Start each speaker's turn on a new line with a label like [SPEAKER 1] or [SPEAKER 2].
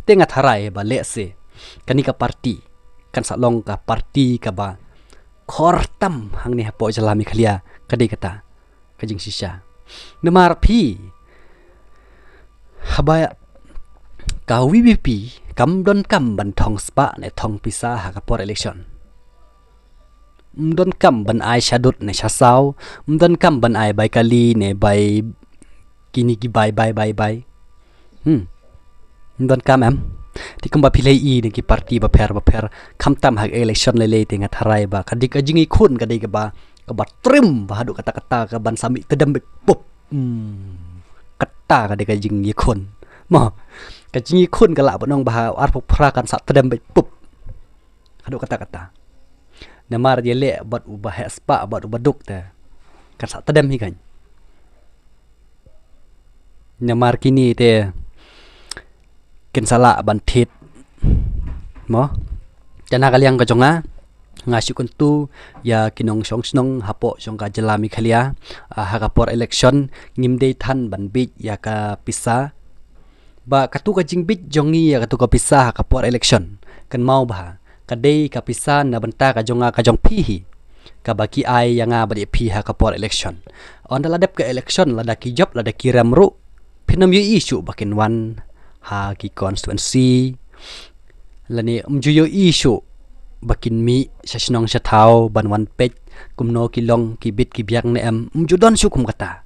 [SPEAKER 1] tengat harai ba le se kani ka parti kan salong ka parti ka ba khortam hang ni hapo jalami khalia kadai kata kajing sisya nemar phi habaya ka WBP kam don kam ban thong spa ne thong pisa ha ka por election don kam ban ai shadut ne shasau don kam ban ai bai kali ne bai kini ki bai don kam em ti kamba pilai I ne ki parti ba pher kham tam hak election le tenga tharai ba kadik ajingi khun kadai ka ba trim ba hadu kata ka ban sami tedam pop kata kadai ka jingi khun mo ka jingi khun ka la bonong ba ar pok phra kan sa tedam pop hadu kata namar je le bat ubah spa bat ubaduk ta kan sa tedam hi kan namar kini te ken sala ban thit mo jana kaliang ka jonga ngasi kuntu ya kinong snong hapo jong ka jalami khalia hakapor election ngimdei than ban bit ya ka pisa ba katu ka jingbit jongi ya katu ka pisa hakapor election kan mau ba kadai ka pisa na banta ka jonga ka jong phi ka baki ai yang badi phi hakapor election on ladap ka election ladaki job ladaki ramru pinam yu isu bakin wan ha ki constituency lani umjuyo isu bakin mi sasnong sa thau ban wan pet kumno ki long ki bit ki biak ne am umjudon su kum kata